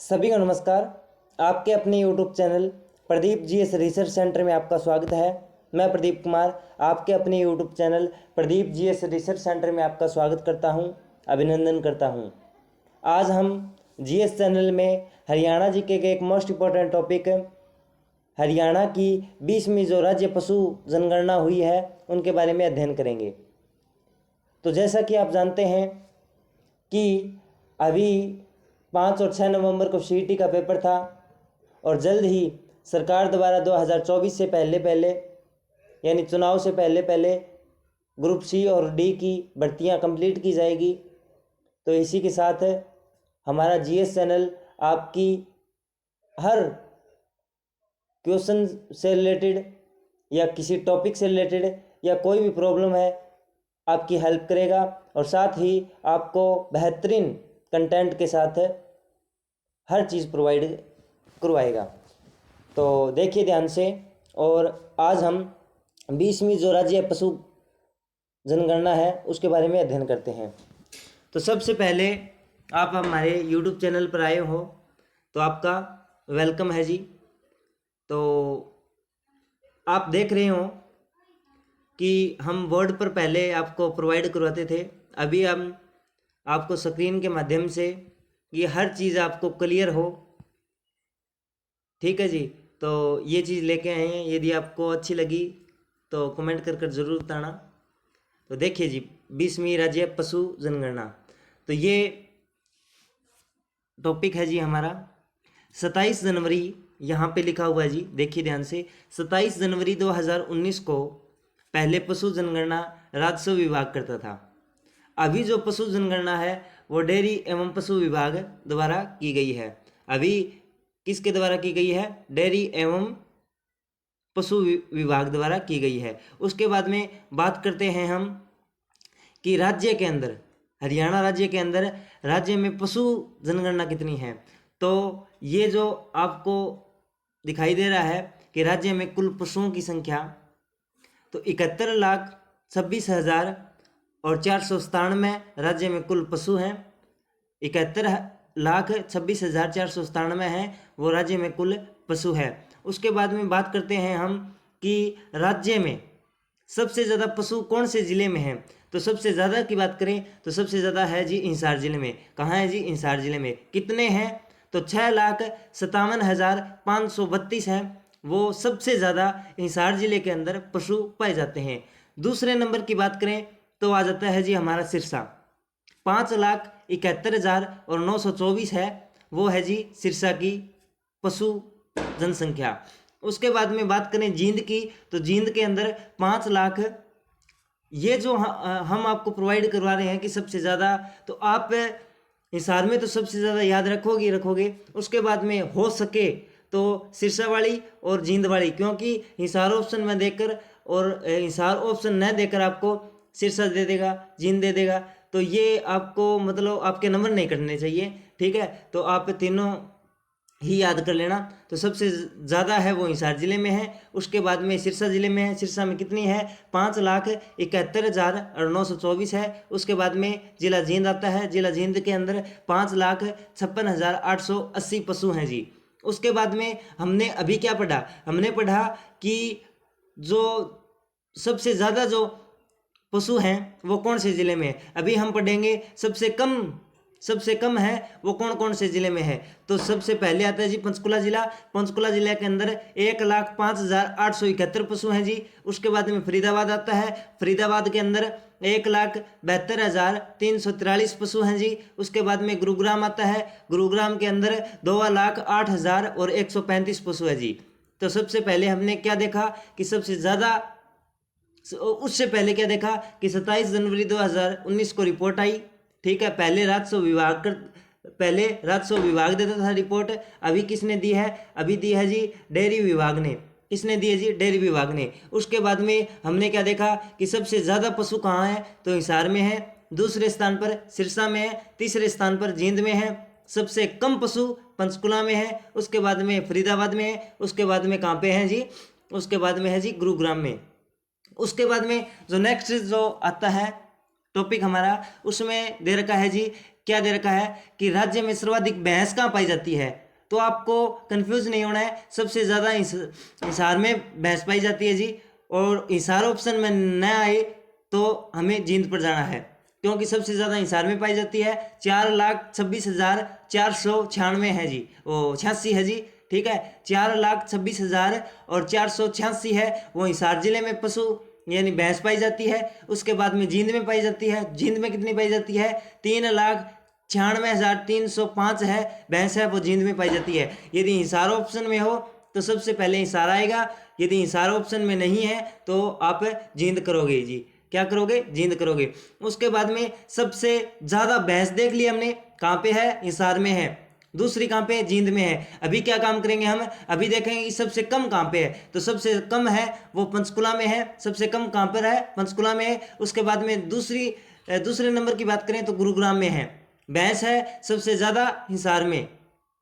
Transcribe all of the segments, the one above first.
सभी को नमस्कार। आपके अपने YouTube channel Pradeep GS research centre में आपका स्वागत है। मैं प्रदीप कुमार आपके अपने YouTube channel Pradeep GS research centre में आपका स्वागत करता हूं, अभिनंदन करता हूं। आज हम जीएस चैनल में हरियाणा जीके के एक मोस्ट इम्पोर्टेंट टॉपिक हरियाणा की 20वीं जो राज्य पशु जनगणना हुई है उनके बारे में अध्ययन करेंगे। तो जैसा कि आप जानते हैं कि अभी 5 और 6 नवंबर को सीईटी का पेपर था और जल्द ही सरकार द्वारा 2024 से पहले यानी चुनाव से पहले ग्रुप सी और डी की भर्तियां कंप्लीट की जाएगी। तो इसी के साथ हमारा जीएस चैनल आपकी हर क्वेश्चन से रिलेटेड या किसी टॉपिक से रिलेटेड या कोई भी प्रॉब्लम है आपकी हेल्प करेगा और साथ ही आपको बेहतरीन कंटेंट के साथ हर चीज़ प्रोवाइड करवाएगा। तो देखिए ध्यान से। और आज हम 20वीं जो राज्य पशु जनगणना है उसके बारे में अध्ययन करते हैं। तो सबसे पहले आप हमारे यूट्यूब चैनल पर आए हो तो आपका वेलकम है जी। तो आप देख रहे हो कि हम बोर्ड पर पहले आपको प्रोवाइड करवाते थे, अभी हम आपको स्क्रीन के माध्यम से ये हर चीज़ आपको क्लियर हो। ठीक है जी। तो ये चीज़ लेके आए हैं, यदि आपको अच्छी लगी तो कमेंट कर ज़रूर बताना। तो देखिए जी, 20वीं राज्य पशु जनगणना, तो ये टॉपिक है जी हमारा 27 जनवरी यहाँ पे लिखा हुआ है जी। देखिए ध्यान से, 27 जनवरी 2019 को पहले पशु जनगणना राजस्व विभाग करता था। अभी जो पशु जनगणना है वो डेयरी एवं पशु विभाग द्वारा की गई है। अभी किसके द्वारा की गई है? डेयरी एवं पशु विभाग द्वारा की गई है। उसके बाद में बात करते हैं हम कि राज्य के अंदर, हरियाणा राज्य के अंदर राज्य में पशु जनगणना कितनी है। तो ये जो आपको दिखाई दे रहा है कि राज्य में कुल पशुओं की संख्या तो 71,26,000 और 497 राज्य में कुल पशु हैं। 71,26,497 हैं वो राज्य में कुल पशु है। उसके बाद में बात करते हैं हम कि राज्य में सबसे ज़्यादा पशु कौन से ज़िले में हैं। तो सबसे ज़्यादा की बात करें तो सबसे ज़्यादा है जी हिसार ज़िले में। कहाँ है जी? हिसार ज़िले में। कितने हैं? तो 6,57,532 हैं। वो सबसे ज़्यादा हिसार ज़िले के अंदर पशु पाए जाते हैं। दूसरे नंबर की बात करें तो आ जाता है जी हमारा सिरसा। 5,71,924 है, वो है जी सिरसा की पशु जनसंख्या। उसके बाद में बात करें जींद की, तो जींद के अंदर 5 लाख। ये जो हम आपको प्रोवाइड करवा रहे हैं कि सबसे ज़्यादा, तो आप हिसार में तो सबसे ज़्यादा याद रखोगे। उसके बाद में हो सके तो सिरसा वाली और जींद वाली, क्योंकि हिसार ऑप्शन में देकर और हिसार ऑप्शन न देकर आपको सिरसा दे देगा, जींद दे देगा, तो ये आपको मतलब आपके नंबर नहीं कटने चाहिए। ठीक है, तो आप तीनों ही याद कर लेना। तो सबसे ज़्यादा है वो हिसार ज़िले में है। उसके बाद में सिरसा ज़िले में है। सिरसा में कितनी है? 5,71,924 है। उसके बाद में जिला जींद आता है। जिला जींद के अंदर 5,56,880 पशु हैं जी। उसके बाद में हमने अभी क्या पढ़ा? हमने पढ़ा कि जो सबसे ज़्यादा जो पशु हैं वो कौन से ज़िले में है। अभी हम पढ़ेंगे सबसे कम है वो कौन कौन से ज़िले में है। तो सबसे पहले आता है जी पंचकुला ज़िला। पंचकुला ज़िले के अंदर 1,05,871 पशु हैं जी। उसके बाद में फरीदाबाद आता है। फरीदाबाद के अंदर 1,72,343 पशु हैं जी। उसके बाद में गुरुग्राम आता है। गुरुग्राम के अंदर 2,08,135 पशु है जी। तो सबसे पहले हमने क्या देखा कि सबसे ज़्यादा, उससे पहले क्या देखा कि 27 जनवरी 2019 को रिपोर्ट आई। ठीक है, पहले राजस्व विभाग देता था रिपोर्ट। अभी किसने दी है? अभी दी है जी डेयरी विभाग ने। किसने दी है जी? डेयरी विभाग ने। उसके बाद में हमने क्या देखा कि सबसे ज़्यादा पशु कहाँ है? तो हिसार में है। दूसरे स्थान पर सिरसा में है। तीसरे स्थान पर जींद में है। सबसे कम पशु पंचकुला में है। उसके बाद में फरीदाबाद में है। उसके बाद में कहाँ पे है जी? उसके बाद में है जी गुरुग्राम में। उसके बाद में जो नेक्स्ट जो आता है टॉपिक हमारा, उसमें दे रखा है जी क्या दे रखा है कि राज्य में सर्वाधिक भैंस कहाँ पाई जाती है, तो आपको कंफ्यूज नहीं होना है। सबसे ज़्यादा हिसार में भैंस पाई जाती है जी, और हिसार ऑप्शन में न आए तो हमें जींद पर जाना है, क्योंकि सबसे ज़्यादा हिसार में पाई जाती है। 4,26,496 है जी, वो 86 है जी, ठीक है। 4,26,486 है, वो हिसार जिले में पशु यानी भैंस पाई जाती है। उसके बाद में जींद में पाई जाती है। जींद में कितनी पाई जाती है, 3,96,305 है भैंस है, वो जींद में पाई जाती है। यदि हिसार ऑप्शन में हो तो सबसे पहले हिसार आएगा, यदि हिसार ऑप्शन में नहीं है तो आप जींद करोगे जी। क्या करोगे, जींद करोगे। उसके बाद में सबसे ज़्यादा भैंस देख ली हमने, कहाँ पे है, हिसार में है। दूसरी कहाँ पे, जींद में है। अभी क्या काम करेंगे हम, अभी देखेंगे कि सबसे कम कहाँ पे है, तो सबसे कम है वो पंचकुला में है। सबसे कम कहाँ पर है, पंचकुला में है। उसके बाद में दूसरे नंबर की बात करें तो गुरुग्राम में है भैंस है, सबसे ज़्यादा हिसार में।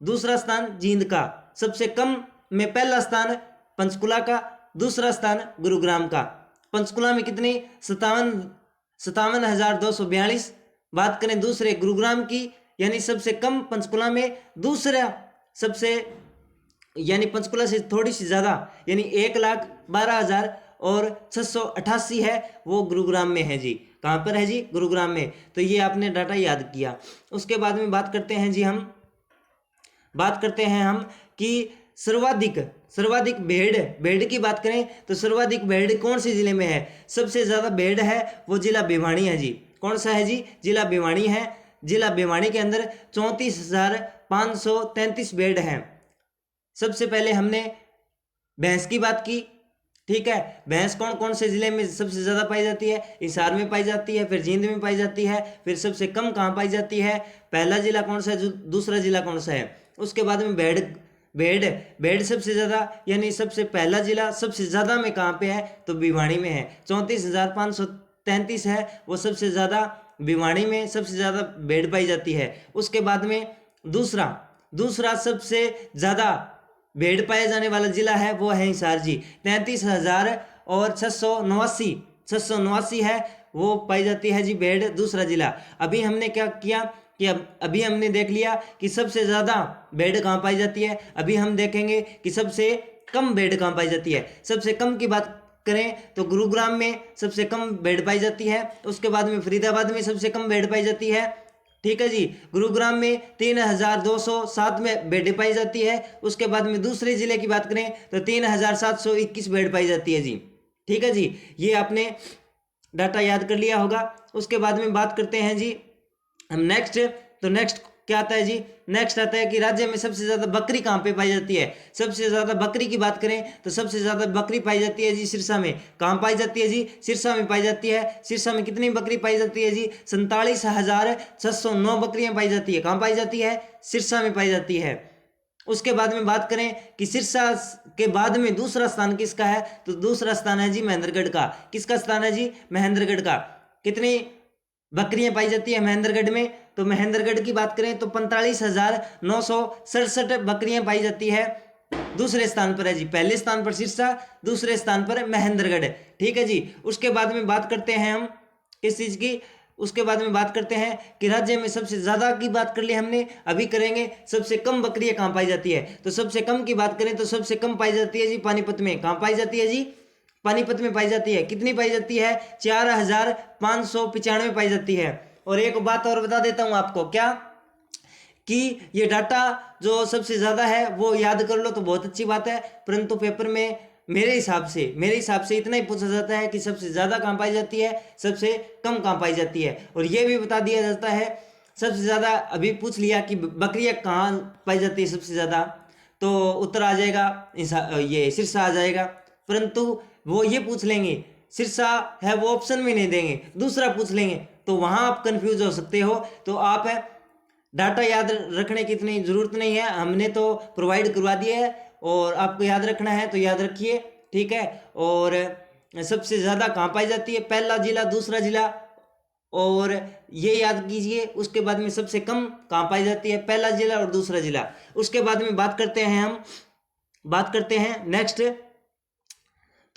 दूसरा स्थान जींद का, सबसे कम में पहला स्थान पंचकुला का, दूसरा स्थान गुरुग्राम का। पंचकुला में कितनी, 57,242। बात करें दूसरे गुरुग्राम की, यानी सबसे कम पंचकुला में, दूसरा सबसे यानी पंचकुला से थोड़ी सी ज़्यादा यानी 1,12,688 है, वो गुरुग्राम में है जी। कहाँ पर है जी, गुरुग्राम में। तो ये आपने डाटा याद किया। उसके बाद में बात करते हैं जी, हम बात करते हैं हम कि सर्वाधिक भेड़ की बात करें तो सर्वाधिक भेड़ कौन से जिले में है। सबसे ज़्यादा भेड़ है वो जिला भिवानी है जी। कौन सा है जी, जिला भिवानी है। जिला भिवानी के अंदर 34,533 भेड़ हैं। सबसे पहले हमने भैंस की बात की, ठीक है। भैंस कौन कौन से जिले में सबसे ज़्यादा पाई जाती है, हिसार में पाई जाती है, फिर जींद में पाई जाती है, फिर सबसे कम कहाँ पाई जाती है, पहला जिला कौन सा है, दूसरा जिला कौन सा है। उसके बाद में भेड़ सबसे ज़्यादा यानी सबसे पहला जिला सबसे ज़्यादा में कहाँ पे है, तो भिवानी में है। 34,533 है, वो सबसे ज़्यादा भिवानी में सबसे ज़्यादा भेड़ पाई जाती है। उसके बाद में दूसरा सबसे ज़्यादा भेड़ पाए जाने वाला जिला है वो है हिसार जी। 33,689 है, वो पाई जाती है जी भेड़, दूसरा जिला। अभी हमने क्या किया कि अभी हमने देख लिया कि सबसे ज़्यादा भेड़ कहाँ पाई जाती है। अभी हम देखेंगे कि सबसे कम भेड़ कहाँ पाई जाती है। सबसे कम की बात करें तो गुरुग्राम में सबसे कम भेड़ पाई जाती है। उसके बाद में फरीदाबाद में सबसे कम भेड़ पाई जाती है, ठीक है जी। गुरुग्राम में 3,207 में भेड़ पाई जाती है। उसके बाद में दूसरे जिले की बात करें तो 3,721 भेड़ पाई जाती है जी, ठीक है जी। ये आपने डाटा याद कर लिया होगा। उसके बाद में बात करते हैं जी हम नेक्स्ट क्या आता है जी, नेक्स्ट आता है कि राज्य में सबसे ज़्यादा बकरी कहाँ पे पाई जाती है। सबसे ज़्यादा बकरी की बात करें तो सबसे ज़्यादा बकरी पाई जाती है जी सिरसा में। कहाँ पाई जाती है जी, सिरसा में पाई जाती है। सिरसा में कितनी बकरी पाई जाती है जी, 47,609 बकरियाँ पाई जाती है। कहाँ पाई जाती है, सिरसा में पाई जाती है। उसके बाद में बात करें कि सिरसा के बाद में दूसरा स्थान किसका है, तो दूसरा स्थान है जी महेंद्रगढ़ का। किसका स्थान है जी, महेंद्रगढ़ का। कितनी बकरियां पाई जाती है महेंद्रगढ़ में, तो महेंद्रगढ़ की बात करें तो 45,967 बकरियां पाई जाती है। दूसरे स्थान पर है जी, पहले स्थान पर सिरसा, दूसरे स्थान पर महेंद्रगढ़, ठीक है जी। उसके बाद में बात करते हैं हम किस चीज़ की, उसके बाद में बात करते हैं कि राज्य में सबसे ज़्यादा की बात कर ली हमने। अभी करेंगे सबसे कम बकरियां कहाँ पाई जाती है। तो सबसे कम की बात करें तो सबसे कम पाई जाती है जी पानीपत में। कहाँ पाई जाती है जी, पानीपत में पाई जाती है। कितनी पाई जाती है, 4,595 पाई जाती है। और एक बात और बता देता हूँ आपको, क्या कि ये डाटा जो सबसे ज़्यादा है वो याद कर लो तो बहुत अच्छी बात है, परंतु पेपर में मेरे हिसाब से इतना ही पूछा जाता है कि सबसे ज़्यादा कहाँ पाई जाती है, सबसे कम कहाँ पाई जाती है। और ये भी बता दिया जाता है सबसे ज़्यादा, अभी पूछ लिया कि बकरियाँ कहाँ पाई जाती है सबसे ज़्यादा, तो उत्तर आ जाएगा ये सिरसा आ जाएगा। परंतु वो ये पूछ लेंगे सिरसा है, वो ऑप्शन में नहीं देंगे, दूसरा पूछ लेंगे, तो वहाँ आप कंफ्यूज हो सकते हो। तो आप डाटा याद रखने की इतनी ज़रूरत नहीं है, हमने तो प्रोवाइड करवा दिया है, और आपको याद रखना है तो याद रखिए, ठीक है। और सबसे ज़्यादा कहाँ पाई जाती है, पहला जिला, दूसरा जिला, और ये याद कीजिए। उसके बाद में सबसे कम कहाँ पाई जाती है, पहला जिला और दूसरा जिला। उसके बाद में बात करते हैं नेक्स्ट,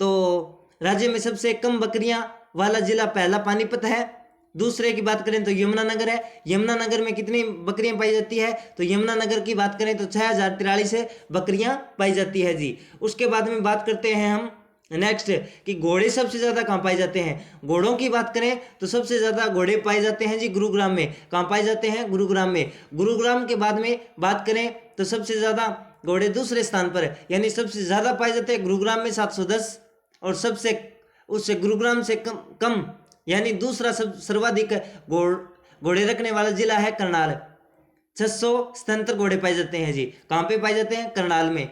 तो राज्य में सबसे कम बकरियां वाला जिला पहला पानीपत है, दूसरे की बात करें तो यमुनानगर है। यमुनानगर में कितनी बकरियां पाई जाती है, तो यमुनानगर की बात करें तो 6043 बकरियां पाई जाती है जी। उसके बाद में बात करते हैं हम नेक्स्ट कि घोड़े सबसे ज़्यादा कहाँ पाए जाते हैं। घोड़ों की बात करें तो सबसे ज़्यादा घोड़े पाए जाते हैं जी गुरुग्राम में। कहाँ पाए जाते हैं? गुरुग्राम में। गुरुग्राम के बाद में बात करें तो सबसे ज़्यादा घोड़े दूसरे स्थान पर यानी सबसे ज़्यादा पाए जाते हैं गुरुग्राम में 710, और सबसे उससे गुरुग्राम से कम कम यानी दूसरा सर्वाधिक घोड़े रखने वाला जिला है करनाल। 677 घोड़े पाए जाते हैं जी। कहाँ पे पाए जाते हैं? करनाल में।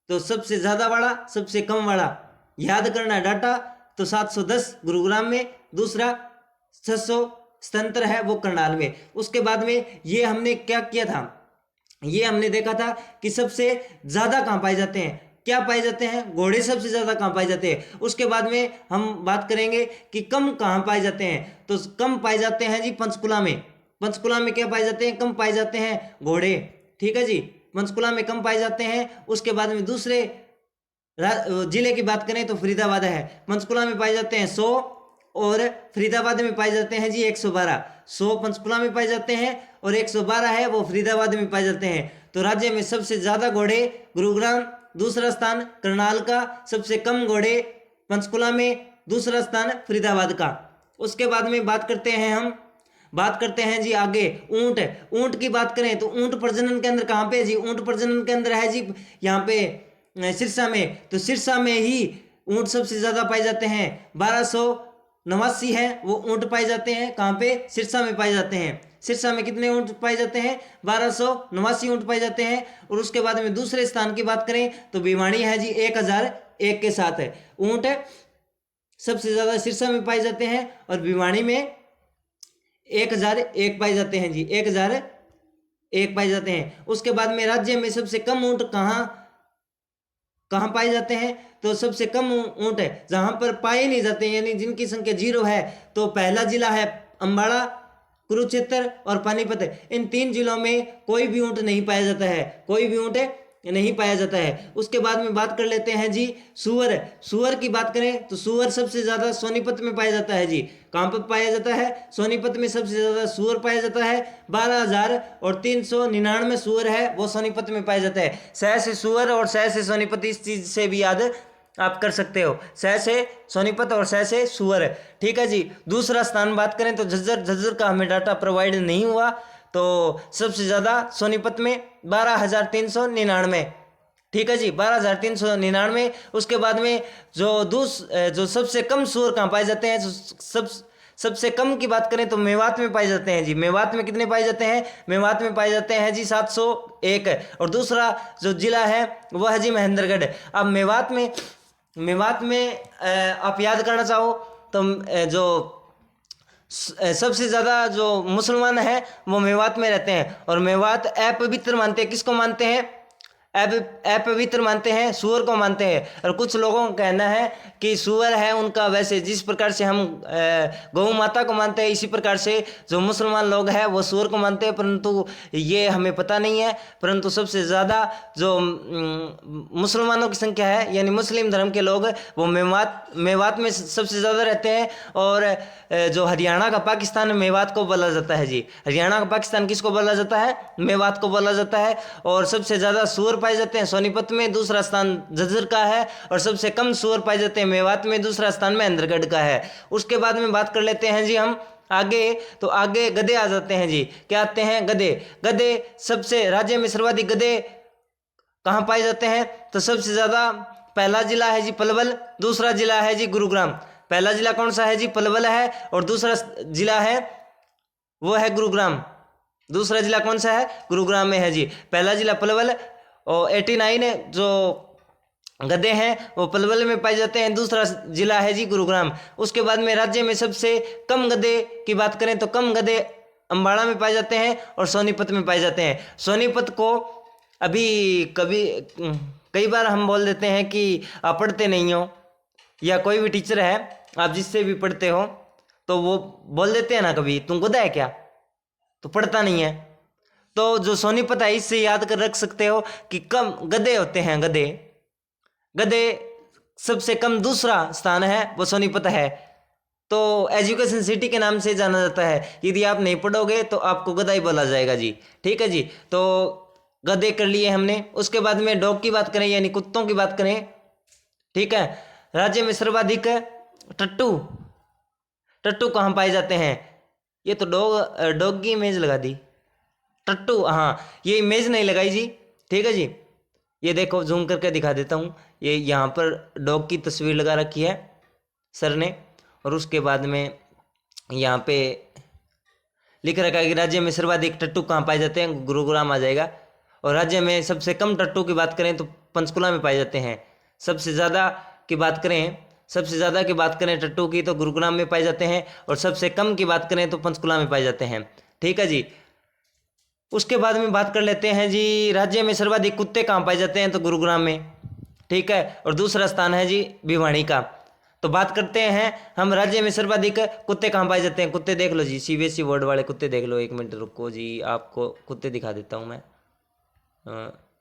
तो सबसे ज़्यादा वाला सबसे कम वाला याद करना डाटा, तो 710 गुरुग्राम में, दूसरा 677 है वो करनाल में। उसके बाद में ये हमने क्या किया था, ये हमने देखा था कि सबसे ज़्यादा कहाँ पाए जाते हैं, क्या पाए जाते हैं? घोड़े सबसे ज़्यादा कहाँ पाए जाते हैं। उसके बाद में हम बात करेंगे कि कम कहाँ पाए जाते हैं, तो कम पाए जाते हैं जी पंचकुला में। पंचकुला में क्या पाए जाते हैं? कम पाए जाते हैं घोड़े। ठीक है जी, पंचकुला में कम पाए जाते हैं। उसके बाद में दूसरे जिले की बात करें तो फरीदाबाद है। पंचकुला में पाए जाते हैं 100 और फरीदाबाद में पाए जाते हैं जी 112। 100 पंचकुला में पाए जाते हैं और 112 है वो फरीदाबाद में पाए जाते हैं। तो राज्य में सबसे ज़्यादा घोड़े गुरुग्राम, दूसरा स्थान करनाल का, सबसे कम घोड़े पंचकुला में, दूसरा स्थान फरीदाबाद का। उसके बाद में बात करते हैं हम, बात करते हैं जी आगे ऊंट। ऊंट की बात करें तो ऊंट प्रजनन केंद्र कहाँ पे है जी? ऊंट प्रजनन केंद्र है जी यहाँ पे सिरसा में। तो सिरसा में ही ऊंट सबसे ज़्यादा पाए जाते हैं। 1289 है वो ऊंट पाए जाते हैं। कहाँ पे? सिरसा में पाए जाते हैं। सिरसा में कितने ऊंट पाए जाते हैं? 1289 ऊंट पाए जाते हैं। और उसके बाद में दूसरे स्थान की बात करें तो भिवानी है जी 1001 के साथ है। ऊंट सबसे ज़्यादा सिरसा में पाए जाते हैं और भिवानी में 1001 पाए जाते हैं जी, 1001 पाए जाते हैं। उसके बाद में राज्य में सबसे कम ऊंट कहाँ पाए जाते हैं, तो सबसे कम ऊंट है जहां पर पाए नहीं जाते यानी जिनकी संख्या 0 है, तो पहला जिला है अंबाला, कुरुक्षेत्र और पानीपत। इन 3 जिलों में कोई भी ऊंट नहीं पाया जाता है, कोई भी ऊंट नहीं पाया जाता है। उसके बाद में बात कर लेते हैं जी सुअर। सुअर की बात करें तो सुअर सबसे ज़्यादा सोनीपत में पाया जाता है जी। कहाँ पर पाया जाता है? सोनीपत में सबसे ज़्यादा सुअर पाया जाता है। 12,399 सुअर है वो सोनीपत में पाया जाता है। शह से सुअर और शह से सोनीपत, इस चीज़ से भी याद आप कर सकते हो, शह से सोनीपत और शह से सुअर। ठीक है जी। दूसरा स्थान बात करें तो झज्जर का हमें डाटा प्रोवाइड नहीं हुआ, तो सबसे ज़्यादा सोनीपत में 12,399। ठीक है जी, 12,399। उसके बाद में जो सबसे कम सुअर कहाँ पाए जाते हैं, सबसे कम की बात करें तो मेवात में पाए जाते हैं जी। मेवात में कितने पाए जाते हैं? मेवात में पाए जाते हैं जी 701। और दूसरा जो जिला है वह है जी महेंद्रगढ़। अब मेवात में आप याद करना चाहो तो जो सबसे ज़्यादा जो मुसलमान हैं वो मेवात में रहते हैं, और मेवात अपवित्र मानते हैं। किसको मानते हैं? अपवित्र मानते हैं, सूअर को मानते हैं। और कुछ लोगों का कहना है कि सूअर है उनका, वैसे जिस प्रकार से हम गौ माता को मानते हैं इसी प्रकार से जो मुसलमान लोग हैं वो सूअर को मानते हैं, परंतु ये हमें पता नहीं है। परंतु सबसे ज़्यादा जो मुसलमानों की संख्या है यानी मुस्लिम धर्म के लोग वो मेवात में सबसे ज़्यादा रहते हैं। और जो हरियाणा का पाकिस्तान मेवात को बोला जाता है जी। हरियाणा का पाकिस्तान किसको बोला जाता है? मेवात को बोला जाता है। और सबसे ज़्यादा सूअर पाए जाते हैं सोनीपत में, दूसरा स्थान झज्जर का है। और सबसे कम सूअर पाए जाते हैं मेवात में, दूसरा स्थान महेंद्रगढ़ का है। उसके बाद में बात कर लेते हैं जी हम आगे, तो आगे गधे आ जाते हैं जी। क्या आते हैं? गधे सबसे राज्य में सर्वाधिक गधे कहाँ पाए जाते हैं, तो सबसे ज़्यादा पहला जिला है जी पलवल, दूसरा जिला है जी गुरुग्राम। पहला जिला कौन सा है जी? पलवल है। और दूसरा जिला है वो है गुरुग्राम। दूसरा जिला कौन सा है? गुरुग्राम में है जी। पहला जिला पलवल और 89 जो गधे हैं वो पलवल में पाए जाते हैं, दूसरा जिला है जी गुरुग्राम। उसके बाद में राज्य में सबसे कम गधे की बात करें तो कम गधे अंबाला में पाए जाते हैं और सोनीपत में पाए जाते हैं। सोनीपत को अभी कई बार हम बोल देते हैं कि आप पढ़ते नहीं हो, या कोई भी टीचर है आप जिससे भी पढ़ते हो तो वो बोल देते हैं ना कभी, तुम गधा है क्या, तो पढ़ता नहीं है। तो जो सोनीपत है इससे याद कर रख सकते हो कि कम गधे होते हैं। गधे सबसे कम दूसरा स्थान है वो सोनीपत है। तो एजुकेशन सिटी के नाम से जाना जाता है। यदि आप नहीं पढ़ोगे तो आपको गधा ही बोला जाएगा जी। ठीक है जी। तो गधे कर लिए हमने। उसके बाद में डॉग की बात करें यानी कुत्तों की बात करें। ठीक है, राज्य में सर्वाधिक टट्टू टट्टू कहाँ पाए जाते हैं? ये तो डॉग की इमेज लगा दी। टट्टू, हाँ ये इमेज नहीं लगाई जी। ठीक है जी। ये देखो जूम करके दिखा देता हूँ। ये यहाँ पर डॉग की तस्वीर लगा रखी है सर ने, और उसके बाद में यहाँ पे लिख रखा है कि राज्य में सर्वाधिक टट्टू कहाँ पाए जाते हैं, गुरुग्राम आ जाएगा। और राज्य में सबसे कम टट्टू की बात करें तो पंचकुला में पाए जाते हैं। सबसे ज़्यादा की बात करें टट्टू की तो गुरुग्राम में पाए जाते हैं, और सबसे कम की बात करें तो पंचकुला में पाए जाते हैं। ठीक है जी। उसके बाद में बात कर लेते हैं जी, राज्य में सर्वाधिक कुत्ते कहाँ पाए जाते हैं तो गुरुग्राम में। ठीक है, और दूसरा स्थान है जी भिवानी का। तो बात करते हैं हम राज्य में सर्वाधिक कुत्ते कहाँ पाए जाते हैं। कुत्ते देख लो जी, सीबीएसई बोर्ड वाले कुत्ते देख लो। एक मिनट रुको जी, आपको कुत्ते दिखा देता हूँ मैं।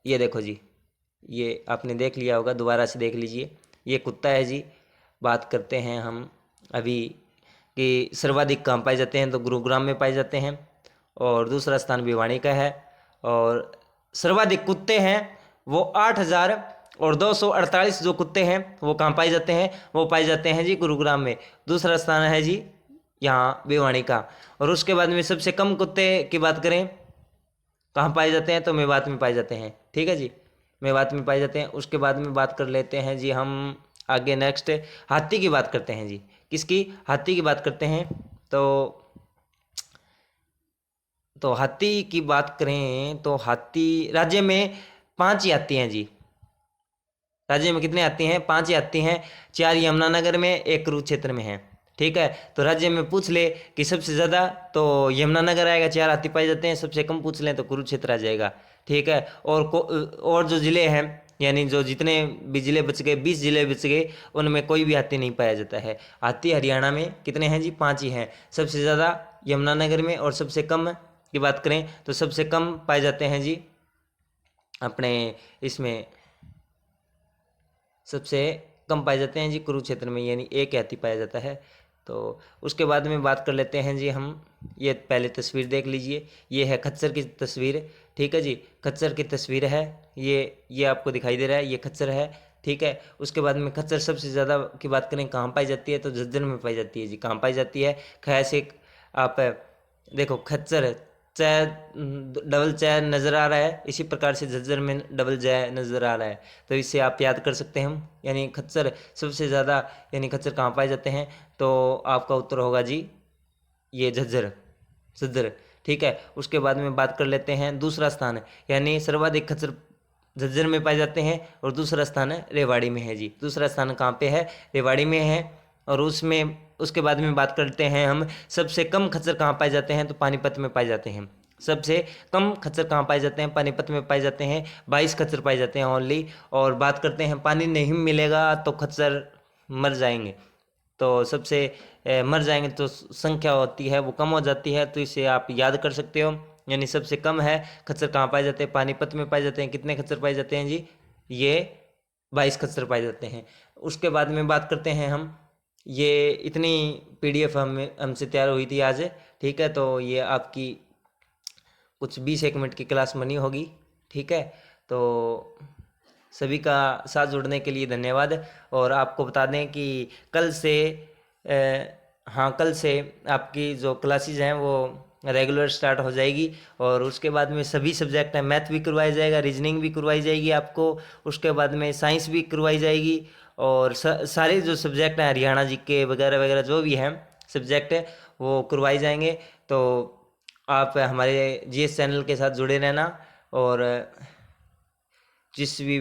ये देखो जी, ये आपने देख लिया होगा, दोबारा से देख लीजिए। ये कुत्ता है जी। बात करते हैं हम अभी कि सर्वाधिक कहाँ पाए जाते हैं तो गुरुग्राम में पाए जाते हैं, और दूसरा स्थान भिवानी का है। और सर्वाधिक कुत्ते हैं वो 8,248 जो कुत्ते हैं वो कहाँ पाए जाते हैं, वो पाए जाते हैं जी गुरुग्राम में। दूसरा स्थान है जी यहाँ भिवानी का। और उसके बाद में सबसे कम कुत्ते की बात करें कहाँ पाए जाते हैं तो मेवात में पाए जाते हैं। ठीक है जी, मेवात में पाए जाते हैं। उसके बाद में बात कर लेते हैं जी हम आगे नेक्स्ट हाथी की बात करते हैं जी। किसकी? हाथी की बात करते हैं। तो हाथी की बात करें तो हाथी राज्य में 5 ही हाथी हैं जी। राज्य में कितने हाथी हैं? 5 ही हाथी हैं। 4 यमुनानगर में, 1 कुरुक्षेत्र में है। ठीक है, तो राज्य में पूछ ले कि सबसे ज़्यादा तो यमुनानगर आएगा, 4 हाथी पाए जाते हैं। सबसे कम पूछ लें तो कुरुक्षेत्र आ जाएगा। ठीक है, और जो ज़िले हैं यानी जो जितने भी ज़िले बच गए, 20 ज़िले बच गए, उनमें कोई भी हाथी नहीं पाया जाता है। हाथी हरियाणा में कितने हैं जी? 5 ही हैं। सबसे ज़्यादा यमुनानगर में, और सबसे कम की बात करें तो सबसे कम पाए जाते हैं जी अपने इसमें, सबसे कम पाए जाते हैं जी कुरुक्षेत्र में, यानी 1 हाथी पाया जाता है। तो उसके बाद में बात कर लेते हैं जी हम। ये पहले तस्वीर देख लीजिए, ये है खच्चर की तस्वीर। ठीक है जी, खच्चर की तस्वीर है ये आपको दिखाई दे रहा है, ये खच्चर है। ठीक है, उसके बाद में खच्चर सबसे ज़्यादा की बात करें कहाँ पाई जाती है तो झज्जर में पाई जाती है जी। कहाँ पाई जाती है? खैसे आप देखो खच्चर चय डबल चय नज़र आ रहा है, इसी प्रकार से झज्जर में डबल जय नज़र आ रहा है। तो इससे आप याद कर सकते हैं हम, यानी खच्चर सबसे ज़्यादा, यानी खच्चर कहाँ पाए जाते हैं तो आपका उत्तर होगा जी ये झज्जर। ठीक है, उसके बाद में बात कर लेते हैं दूसरा स्थान, यानी सर्वाधिक खच्चर झज्जर में पाए जाते हैं, और दूसरा स्थान रेवाड़ी में है जी। दूसरा स्थान कहाँ पे है? रेवाड़ी में है। और उसके बाद में बात करते हैं हम सबसे कम खच्चर कहाँ पाए जाते हैं तो पानीपत में पाए जाते हैं। सबसे कम खच्चर कहाँ पाए जाते हैं? पानीपत में पाए जाते हैं। 22 खच्चर पाए जाते हैं ओनली। और बात करते हैं पानी नहीं मिलेगा तो खच्चर मर जाएंगे, तो मर जाएंगे तो संख्या होती है वो कम हो जाती है। तो इसे आप याद कर सकते हो, यानी सबसे कम है खच्चर कहाँ पाए जाते हैं? पानीपत में पाए जाते हैं। कितने खच्चर पाए जाते हैं जी? ये 22 खच्चर पाए जाते हैं। उसके बाद में बात करते हैं हम, ये इतनी PDF हमसे तैयार हुई थी आज। ठीक है, तो ये आपकी कुछ 20-1 मिनट की क्लास बनी होगी। ठीक है, तो सभी का साथ जुड़ने के लिए धन्यवाद। और आपको बता दें कि कल से आपकी जो क्लासेस हैं वो रेगुलर स्टार्ट हो जाएगी। और उसके बाद में सभी सब्जेक्ट हैं, मैथ भी करवाया जाएगा, रीजनिंग भी करवाई जाएगी आपको, उसके बाद में साइंस भी करवाई जाएगी, और सारे जो सब्जेक्ट हैं हरियाणा जीके वगैरह वगैरह जो भी हैं सब्जेक्ट वो करवाए जाएंगे। तो आप हमारे GS चैनल के साथ जुड़े रहना। और जिस भी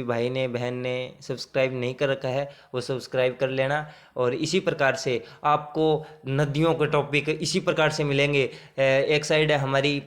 भाई ने बहन ने सब्सक्राइब नहीं कर रखा है वो सब्सक्राइब कर लेना। और इसी प्रकार से आपको नदियों के टॉपिक इसी प्रकार से मिलेंगे। एक साइड हमारी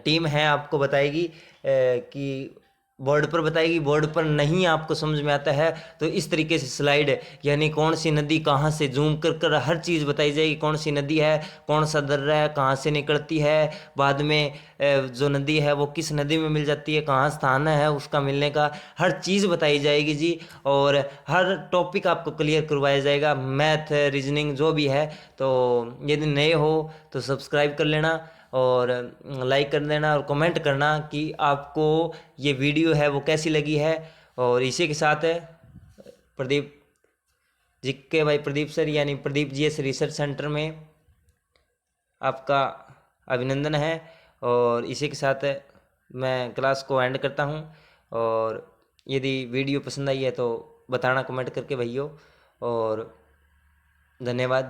टीम है आपको बताएगी कि बोर्ड पर बताएगी, बोर्ड पर नहीं आपको समझ में आता है तो इस तरीके से स्लाइड, यानी कौन सी नदी कहाँ से जूम कर कर हर चीज़ बताई जाएगी, कौन सी नदी है, कौन सा दर्रा है, कहाँ से निकलती है, बाद में जो नदी है वो किस नदी में मिल जाती है, कहाँ स्थान है उसका मिलने का, हर चीज़ बताई जाएगी जी। और हर टॉपिक आपको क्लियर करवाया जाएगा, मैथ रीजनिंग जो भी है। तो यदि नए हो तो सब्सक्राइब कर लेना और लाइक कर देना और कमेंट करना कि आपको ये वीडियो है वो कैसी लगी है। और इसी के साथ है प्रदीप जी के भाई प्रदीप सर यानी प्रदीप जीएस रिसर्च सेंटर में आपका अभिनंदन है। और इसी के साथ मैं क्लास को एंड करता हूँ। और यदि वीडियो पसंद आई है तो बताना कमेंट करके भाइयों। और धन्यवाद।